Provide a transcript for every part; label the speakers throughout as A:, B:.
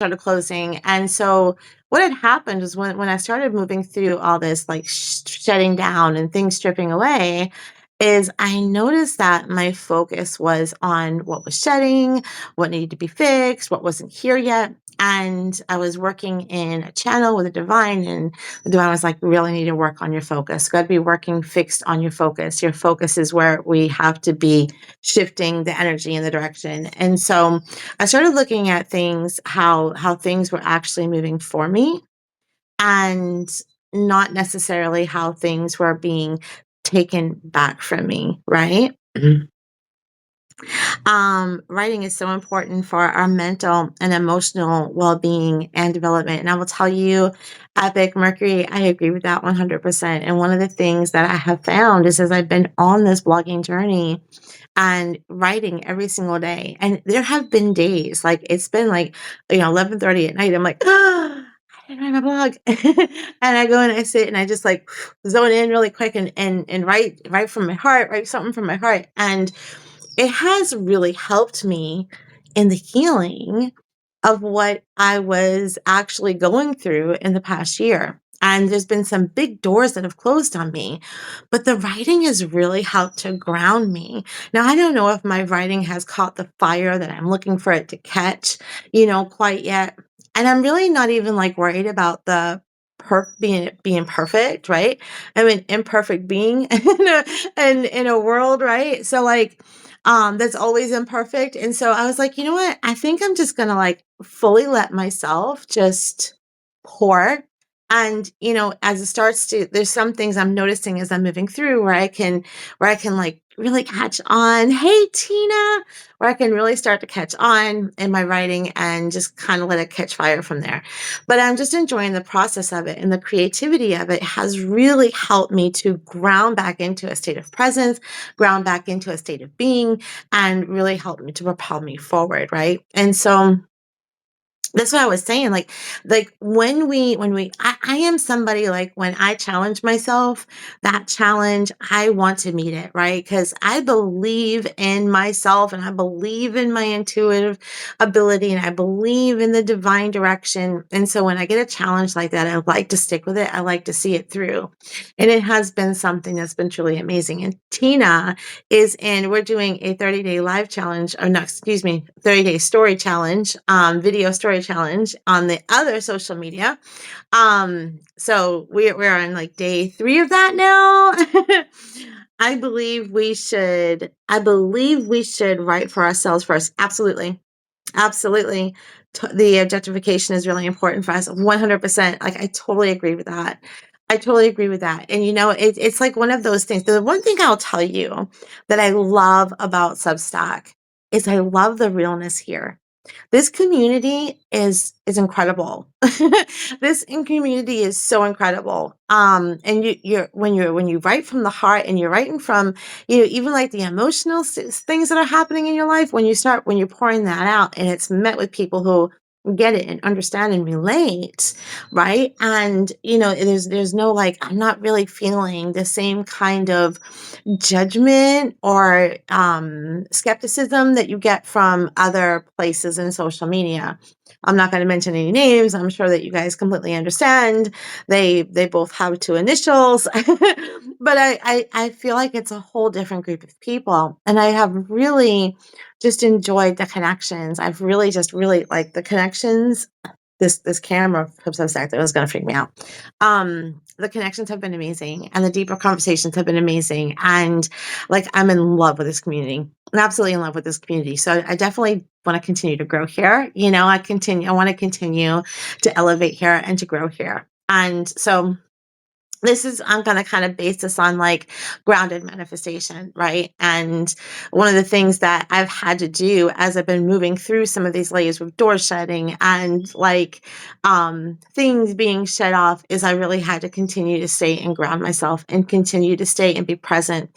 A: started closing. And so what had happened is when I started moving through all this like shutting down and things stripping away, is I noticed that my focus was on what was shedding, what needed to be fixed, what wasn't here yet. And I was working in a channel with a divine, and the divine was like, really need to work on your focus. Got to be working fixed on your focus. Your focus is where we have to be shifting the energy in the direction. And so I started looking at things, how things were actually moving for me, and not necessarily how things were being taken back from me, right? Writing is so important for our mental and emotional well-being and development. And I will tell you, Epic Mercury, I agree with that 100%. And one of the things that I have found is as I've been on this blogging journey and writing every single day, and there have been days, like it's been like, 11:30 at night. I'm like, I didn't write my blog. And I go and I sit and I just like zone in really quick and write from my heart, write something from my heart. And it has really helped me in the healing of what I was actually going through in the past year. And there's been some big doors that have closed on me, but the writing has really helped to ground me. Now, I don't know if my writing has caught the fire that I'm looking for it to catch, quite yet. And I'm really not even like worried about the being perfect, right? I mean, imperfect being in a world, right? So like that's always imperfect. And so I was like, you know what? I think I'm just gonna like fully let myself just pour. And as it starts to, there's some things I'm noticing as I'm moving through where I can like really catch on. Hey Tina, where I can really start to catch on in my writing and just kind of let it catch fire from there. But I'm just enjoying the process of it, and the creativity of it has really helped me to ground back into a state of presence, ground back into a state of being, and really helped me to propel me forward, right? And so that's what I was saying. Like I am somebody like when I challenge myself, that challenge, I want to meet it, right? Because I believe in myself and I believe in my intuitive ability and I believe in the divine direction. And so when I get a challenge like that, I like to stick with it. I like to see it through. And it has been something that's been truly amazing. And Tina we're doing a 30-day live challenge, or no, excuse me, 30-day story challenge, video story challenge on the other social media. So we're on like day 3 of that now. I believe we should write for ourselves first. Absolutely. Absolutely. The objectification is really important for us. 100%. Like, I totally agree with that. I totally agree with that. And it's like one of those things. The one thing I'll tell you that I love about Substack is I love the realness here. This community is incredible. Community is so incredible. And when you write from the heart and you're writing from, even like the emotional things that are happening in your life, when you're pouring that out and it's met with people who get it and understand and relate, right? And there's no like, I'm not really feeling the same kind of judgment or skepticism that you get from other places in social media. I'm not going to mention any names. I'm sure that you guys completely understand. They both have 2 initials, but I feel like it's a whole different group of people, and I have really just enjoyed the connections. I've really just really like the connections. This camera from Substack that was going to freak me out. The connections have been amazing, and the deeper conversations have been amazing, and like I'm in love with this community. I'm absolutely in love with this community. So I definitely want to continue to grow here. I want to continue to elevate here and to grow here. And so I'm going to kind of base this on like grounded manifestation, right? And one of the things that I've had to do as I've been moving through some of these layers with door shutting and like things being shut off is I really had to continue to stay and ground myself and continue to stay and be present.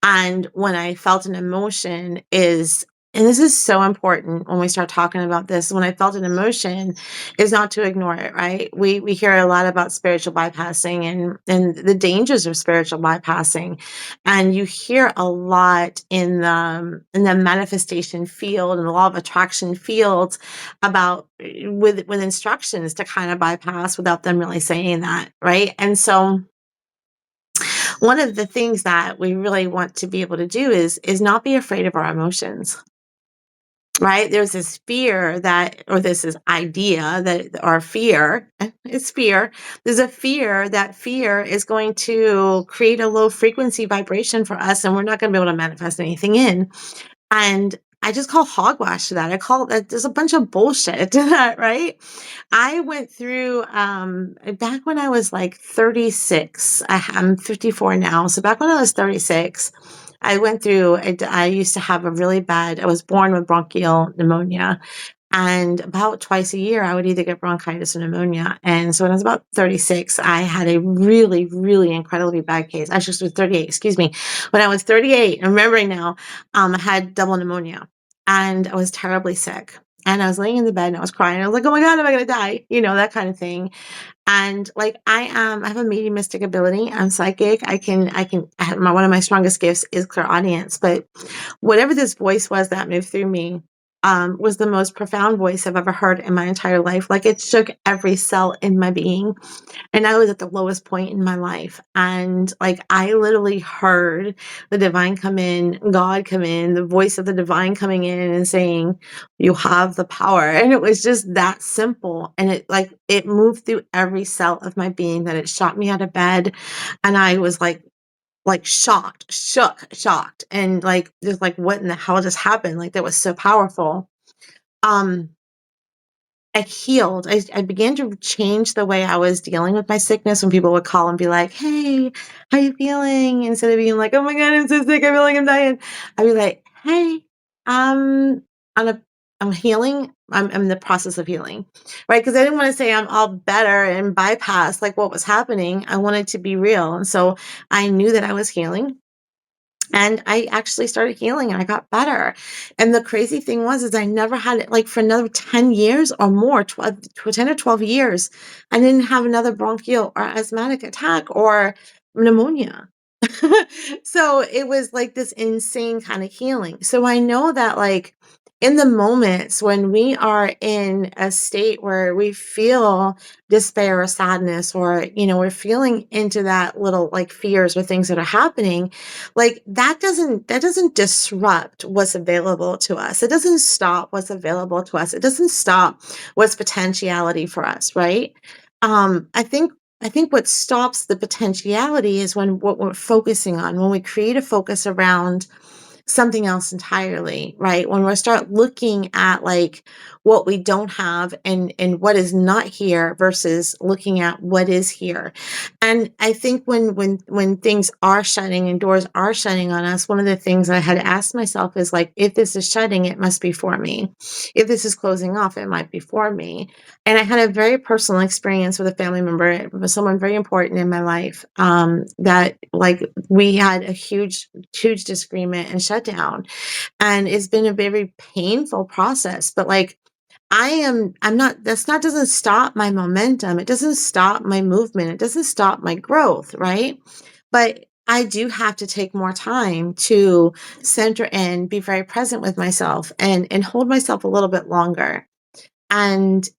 A: And when I felt an emotion is and this is so important when we start talking about this, when I felt an emotion, is not to ignore it, right? We hear a lot about spiritual bypassing and the dangers of spiritual bypassing. And you hear a lot in the manifestation field and the law of attraction fields about with instructions to kind of bypass without them really saying that, right? And so one of the things that we really want to be able to do is not be afraid of our emotions, right? There's this fear that, or this is idea that, or fear, it's fear. There's a fear that fear is going to create a low frequency vibration for us, and we're not going to be able to manifest anything in. And I just call hogwash to that. I call that there's a bunch of bullshit to that, right? I went through back when I was like 36. I'm 54 now. So back when I was 36, I went through, I used to have a really bad, I was born with bronchial pneumonia. And about twice a year, I would either get bronchitis or pneumonia. And so when I was about 36, I had a really, really incredibly bad case. Actually, it was 38, excuse me. When I was 38, I'm remembering now, I had double pneumonia and I was terribly sick. And I was laying in the bed and I was crying. I was like, oh my God, am I going to die? You know, that kind of thing. And like I have a mediumistic ability. I'm psychic. One of my strongest gifts is clairaudience. But whatever this voice was that moved through me, was the most profound voice I've ever heard in my entire life. Like it shook every cell in my being. And I was at the lowest point in my life. And like I literally heard the divine come in, God come in, the voice of the divine coming in and saying, you have the power. And it was just that simple. And it moved through every cell of my being that it shot me out of bed. And I was like shocked, shocked. And like just like what in the hell just happened? Like that was so powerful. Um I healed. I began to change the way I was dealing with my sickness when people would call and be like, "Hey, how you feeling?" Instead of being like, "Oh my God, I'm so sick. I feel like I'm dying." I'd be like, "Hey, um, I'm a, I'm healing. I'm in the process of healing, right?" Because I didn't want to say I'm all better and bypass like what was happening. I wanted to be real, and so I knew that I was healing. And I actually started healing and I got better. And the crazy thing was is I never had it like for another 10 years or more, 10 or 12 years. I didn't have another bronchial or asthmatic attack or pneumonia. So it was like this insane kind of healing. So I know that like in the moments when we are in a state where we feel despair or sadness, or we're feeling into that little like fears or things that are happening, like that doesn't disrupt what's available to us. It doesn't stop what's available to us. It doesn't stop what's potentiality for us, right? I think what stops the potentiality is when what we're focusing on, when we create a focus around something else entirely, right? When we start looking at like what we don't have and what is not here versus looking at what is here. And I think when things are shutting and doors are shutting on us, one of the things I had asked myself is like, if this is shutting, it must be for me. If this is closing off, it might be for me. And I had a very personal experience with a family member, with someone very important in my life, that like we had a huge disagreement and shutdown. And it's been a very painful process, but like I'm not, that's not, doesn't stop my momentum. It doesn't stop my movement. It doesn't stop my growth, right? But I do have to take more time to center in, be very present with myself and hold myself a little bit longer and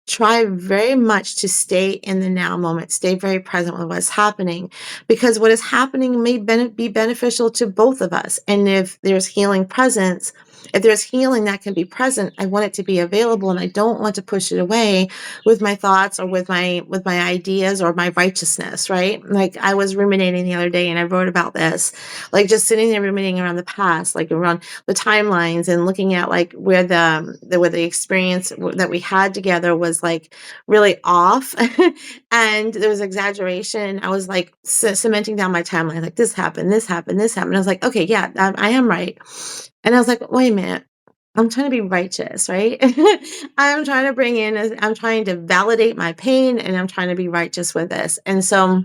A: try very much to stay in the now moment, stay very present with what's happening, because what is happening may be beneficial to both of us. And if there's healing presence, if there's healing that can be present, I want it to be available, and I don't want to push it away with my thoughts or with my ideas or my righteousness, right? Like I was ruminating the other day and I wrote about this, like just sitting there ruminating around the past, like around the timelines and looking at like where the experience that we had together was like really off. And there was exaggeration. I was like cementing down my timeline, like this happened, this happened, this happened. I was like, okay, yeah, I am right. And I was like, wait a minute, I'm trying to be righteous, right? I'm trying to validate my pain, and I'm trying to be righteous with this. And so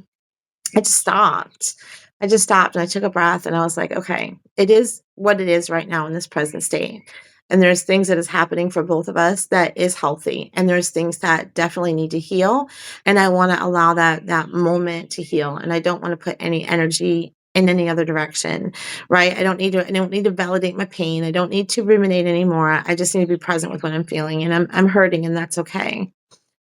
A: I just stopped. I just stopped and I took a breath and I was like, okay, it is what it is right now in this present state. And there's things that is happening for both of us that is healthy. And there's things that definitely need to heal. And I want to allow that moment to heal. And I don't want to put any energy in any other direction. Right. I don't need to validate my pain. I don't need to ruminate anymore. I just need to be present with what I'm feeling. And I'm hurting and that's okay.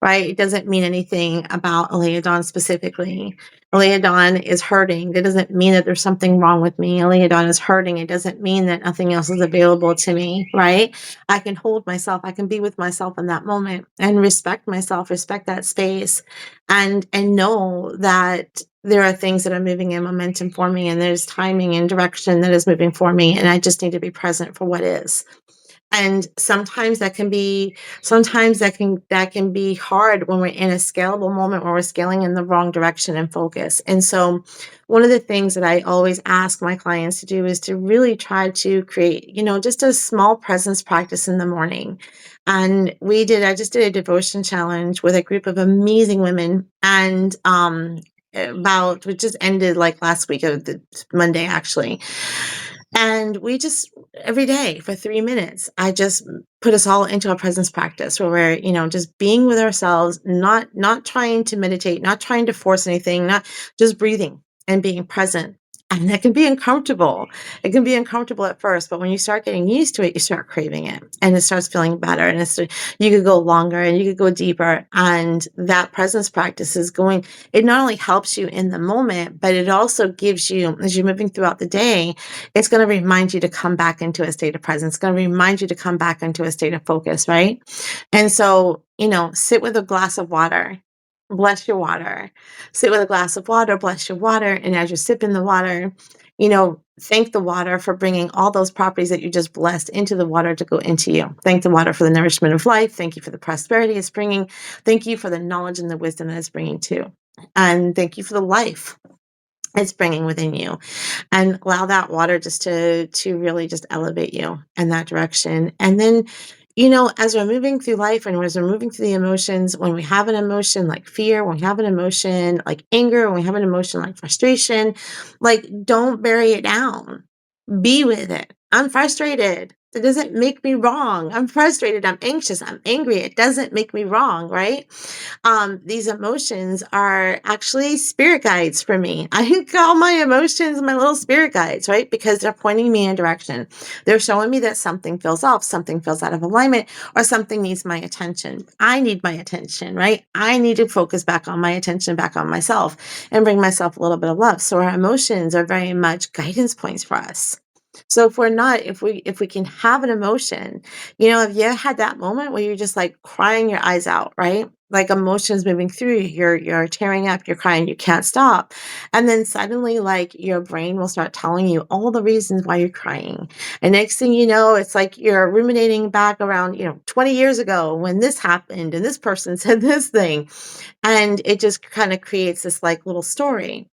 A: Right? It doesn't mean anything about Alea Dawn specifically. Alea Dawn is hurting. That doesn't mean that there's something wrong with me. Alea Dawn is hurting. It doesn't mean that nothing else is available to me, right? I can hold myself. I can be with myself in that moment and respect myself, respect that space, and know that there are things that are moving in momentum for me, and there's timing and direction that is moving for me, and I just need to be present for what is. And sometimes that can be hard when we're in a scalable moment where we're scaling in the wrong direction and focus. And so one of the things that I always ask my clients to do is to really try to create, just a small presence practice in the morning. And I just did a devotion challenge with a group of amazing women, and about we just ended like last week of the Monday actually. And we just every day for 3 minutes, I just put us all into a presence practice where we're, just being with ourselves, not trying to meditate, not trying to force anything, not just breathing and being present. And that can be uncomfortable. It can be uncomfortable at first, but when you start getting used to it, you start craving it and it starts feeling better. And you could go longer and you could go deeper. And that presence practice it not only helps you in the moment, but it also gives you, as you're moving throughout the day, it's going to remind you to come back into a state of presence. It's going to remind you to come back into a state of focus, right? And so, sit with a glass of water, bless your water. Sit with a glass of water, bless your water. And as you're sipping the water, thank the water for bringing all those properties that you just blessed into the water to go into you. Thank the water for the nourishment of life. Thank you for the prosperity it's bringing. Thank you for the knowledge and the wisdom that it's bringing too. And thank you for the life it's bringing within you, and allow that water just to really just elevate you in that direction. And then, as we're moving through life and as we're moving through the emotions, when we have an emotion like fear, when we have an emotion like anger, when we have an emotion like frustration, like, don't bury it down. Be with it. I'm frustrated. It doesn't make me wrong. I'm frustrated. I'm anxious. I'm angry. It doesn't make me wrong, right? These emotions are actually spirit guides for me. I call my emotions my little spirit guides, right? Because they're pointing me in a direction. They're showing me that something feels off, something feels out of alignment, or something needs my attention. I need my attention, right? I need to focus back on my attention, back on myself, and bring myself a little bit of love. So our emotions are very much guidance points for us. So if we can have an emotion, have you ever had that moment where you're just like crying your eyes out, right? Like emotions moving through you, you're tearing up, you're crying, you can't stop. And then suddenly like your brain will start telling you all the reasons why you're crying. And next thing you know, it's like you're ruminating back around, 20 years ago when this happened and this person said this thing. And it just kind of creates this like little story.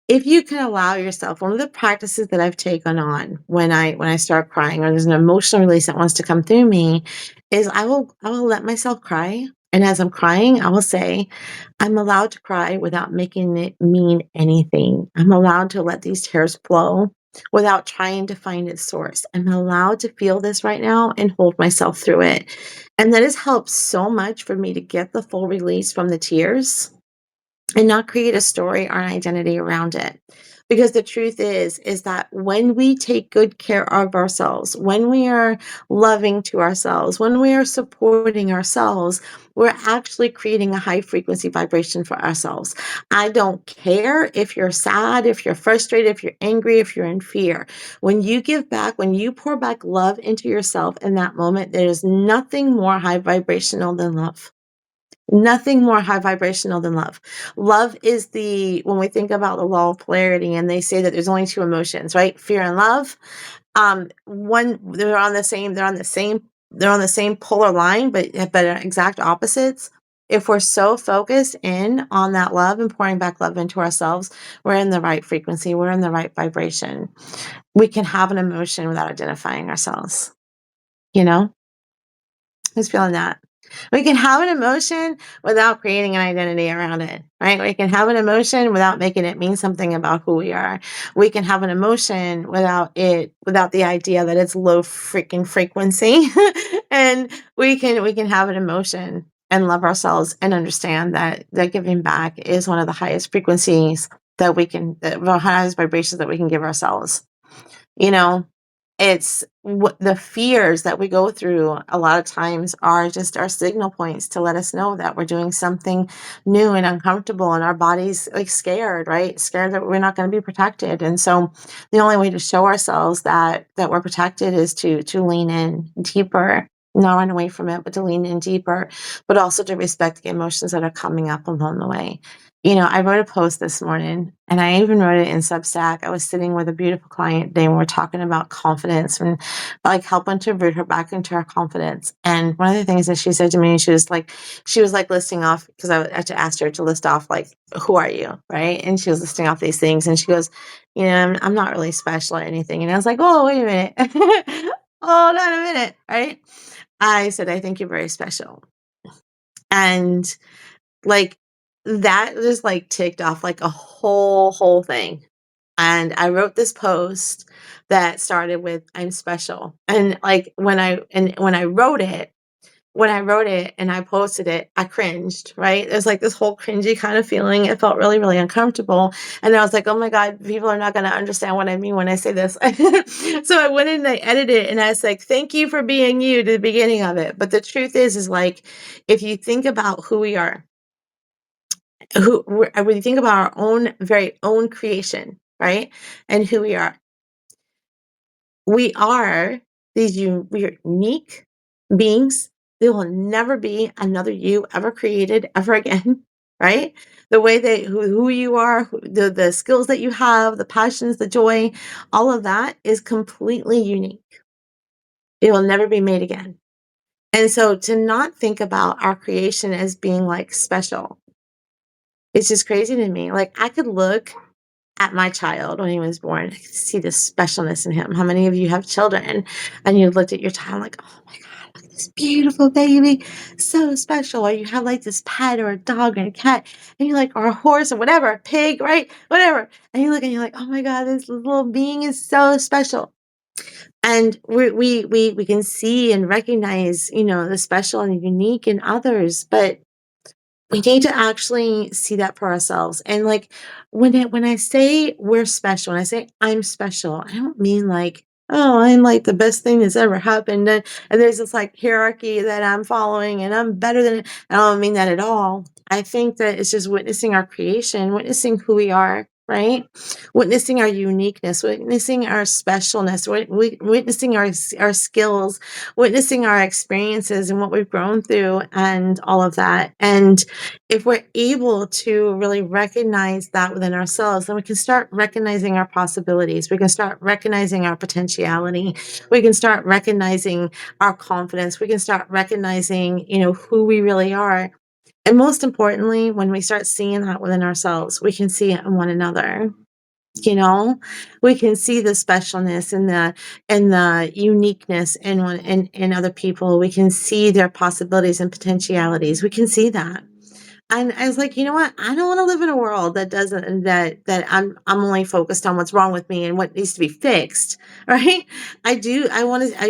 A: If you can allow yourself, one of the practices that I've taken on when I start crying or there's an emotional release that wants to come through me is I will let myself cry. And as I'm crying, I will say, I'm allowed to cry without making it mean anything. I'm allowed to let these tears flow without trying to find its source. I'm allowed to feel this right now and hold myself through it. And that has helped so much for me to get the full release from the tears and not create a story or an identity around it. Because the truth is that when we take good care of ourselves, when we are loving to ourselves, when we are supporting ourselves, we're actually creating a high frequency vibration for ourselves. I don't care if you're sad, if you're frustrated, if you're angry, if you're in fear. When you give back, when you pour back love into yourself in that moment, there's nothing more high vibrational than love. Nothing more high vibrational than love. Love is when we think about the law of polarity and they say that there's only two emotions, right? Fear and love. One, they're on the same polar line, but are exact opposites. If we're so focused in on that love and pouring back love into ourselves, we're in the right frequency, we're in the right vibration. We can have an emotion without identifying ourselves, you know? Who's feeling that? We can have an emotion without creating an identity around it, right? We can have an emotion without making it mean something about who we are. We can have an emotion without the idea that it's low freaking frequency. And we can have an emotion and love ourselves and understand that giving back is one of the highest frequencies the highest vibrations that we can give ourselves. You know, it's what the fears that we go through a lot of times are just our signal points to let us know that we're doing something new and uncomfortable, and our body's like scared, right? Scared that we're not going to be protected. And so the only way to show ourselves that we're protected is to lean in deeper, not run away from it, but to lean in deeper, but also to respect the emotions that are coming up along the way. I wrote a post this morning, and I even wrote it in Substack. I was sitting with a beautiful client today, and we're talking about confidence and like helping to root her back into her confidence. And one of the things that she said to me, she was like listing off, because I had asked her to list off like, who are you, right? And she was listing off these things, and she goes, I'm not really special or anything. And I was like, oh, wait a minute, hold on a minute, right? I said, I think you're very special, and like, that just, like, ticked off, like, a whole thing, and I wrote this post that started with, "I'm special," and, like, when I wrote it and I posted it, I cringed, right? There's, like, this whole cringy kind of feeling. It felt really, really uncomfortable, and I was like, "Oh my god, people are not gonna understand what I mean when I say this." So I went in and I edited it, and I was like, "Thank you for being you," to the beginning of it, but the truth is, like, if you think about who we are, when you think about our own very own creation, right? And who we are unique beings. There will never be another you ever created ever again, right? The way that who you are, the skills that you have, the passions, the joy, all of that is completely unique. It will never be made again. And so to not think about our creation as being like special, it's just crazy to me. Like, I could look at my child when he was born, I could see the specialness in him. How many of you have children and you looked at your child like, oh my God, look at this beautiful baby, so special. Or you have like this pet or a dog or a cat, and you're like, or a horse or whatever, pig, right? Whatever. And you look and you're like, oh my God, this little being is so special. And we can see and recognize, the special and the unique in others, but we need to actually see that for ourselves. And like, when I say we're special, when I say I'm special, I don't mean like, oh, I'm like the best thing that's ever happened. And there's this like hierarchy that I'm following and I'm better than, I don't mean that at all. I think that it's just witnessing our creation, witnessing who we are, right? Witnessing our uniqueness, witnessing our specialness, witnessing our skills, witnessing our experiences and what we've grown through and all of that. And if we're able to really recognize that within ourselves, then we can start recognizing our possibilities. We can start recognizing our potentiality. We can start recognizing our confidence. We can start recognizing, who we really are. And most importantly, when we start seeing that within ourselves, we can see it in one another. You know, we can see the specialness and the uniqueness in other people. We can see their possibilities and potentialities. We can see that. And I was like, you know what? I don't want to live in a world that doesn't that I'm only focused on what's wrong with me and what needs to be fixed, right? I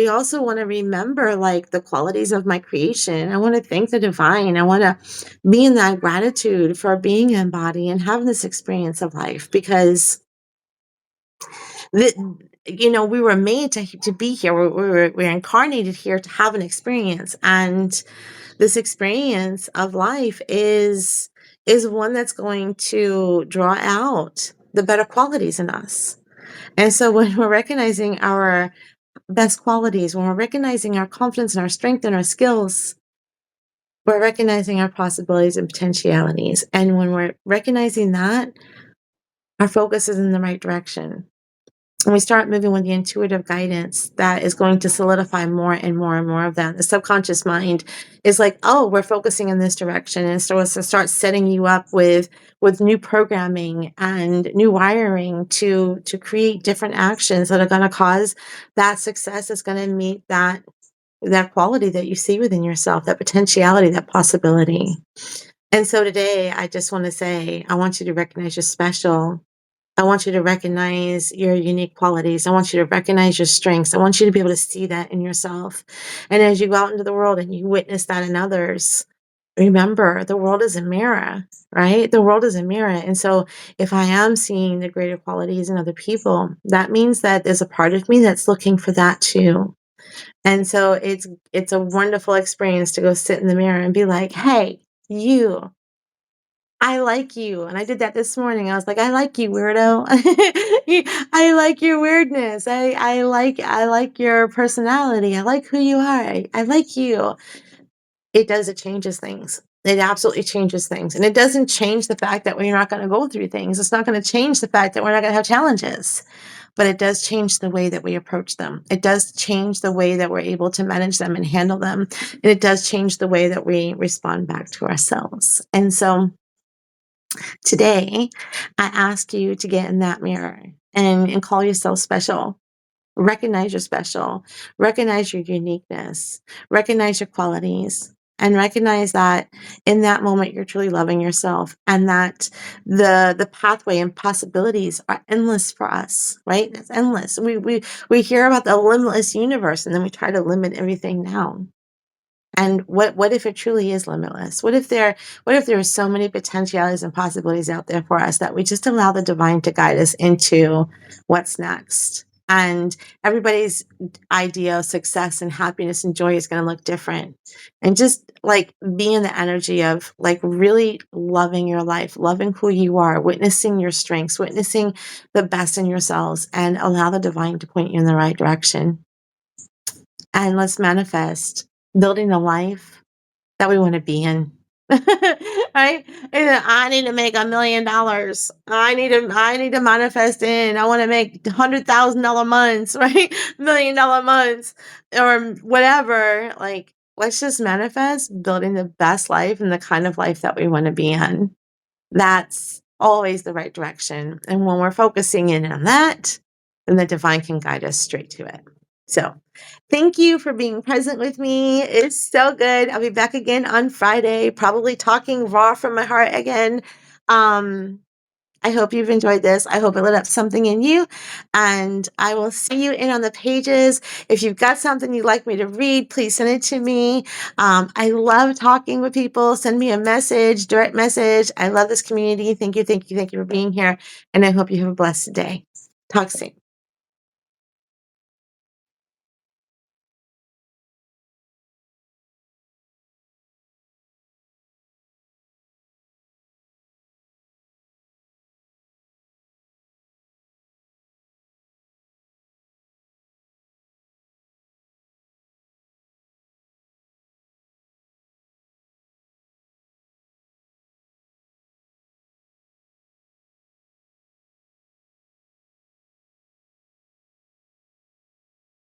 A: also want to remember like the qualities of my creation. I want to thank the divine. I want to be in that gratitude for being in body and having this experience of life, because we were made to be here. We're incarnated here to have an experience, and this experience of life is one that's going to draw out the better qualities in us. And so when we're recognizing our best qualities, when we're recognizing our confidence and our strength and our skills, we're recognizing our possibilities and potentialities. And when we're recognizing that, our focus is in the right direction. And we start moving with the intuitive guidance that is going to solidify more and more and more of that. The subconscious mind is like, oh, we're focusing in this direction. And so it's to start setting you up with new programming and new wiring to create different actions that are going to cause that success. Is going to meet that quality that you see within yourself, that potentiality, that possibility. And so today, I just want to say, I want you to recognize you're special. I want you to recognize your unique qualities. I want you to recognize your strengths. I want you to be able to see that in yourself. And as you go out into the world and you witness that in others, remember the world is a mirror, right? The world is a mirror. And so if I am seeing the greater qualities in other people, that means that there's a part of me that's looking for that too. And so it's a wonderful experience to go sit in the mirror and be like, "Hey, you, I like you." And I did that this morning. I was like, "I like you, weirdo. I like your weirdness. I like your personality. I like who you are. I like you." It does, it changes things. It absolutely changes things. And it doesn't change the fact that we're not going to go through things. It's not going to change the fact that we're not going to have challenges, but it does change the way that we approach them. It does change the way that we're able to manage them and handle them. And it does change the way that we respond back to ourselves. And so today, I ask you to get in that mirror and call yourself special. Recognize you're special, recognize your uniqueness, recognize your qualities, and recognize that in that moment you're truly loving yourself, and that the pathway and possibilities are endless for us, right? It's endless. We hear about the limitless universe and then we try to limit everything down. And what if it truly is limitless? What if there are so many potentialities and possibilities out there for us that we just allow the divine to guide us into what's next? And everybody's idea of success and happiness and joy is going to look different. And just like be in the energy of like really loving your life, loving who you are, witnessing your strengths, witnessing the best in yourselves, and allow the divine to point you in the right direction. And let's manifest building the life that we want to be in. Right? And I need to make $1 million. I need to manifest in. I want to make $100,000 months, right? $1 million months or whatever. Like, let's just manifest building the best life and the kind of life that we want to be in. That's always the right direction. And when we're focusing in on that, then the divine can guide us straight to it. So, thank you for being present with me. It's so good. I'll be back again on Friday, probably talking raw from my heart again. Um, I hope you've enjoyed this. I hope it lit up something in you. And I will see you in on the pages. If you've got something you'd like me to read, please send it to me. I love talking with people. Send me a message, direct message. I love this community. Thank you, thank you, thank you for being here. And I hope you have a blessed day. Talk soon.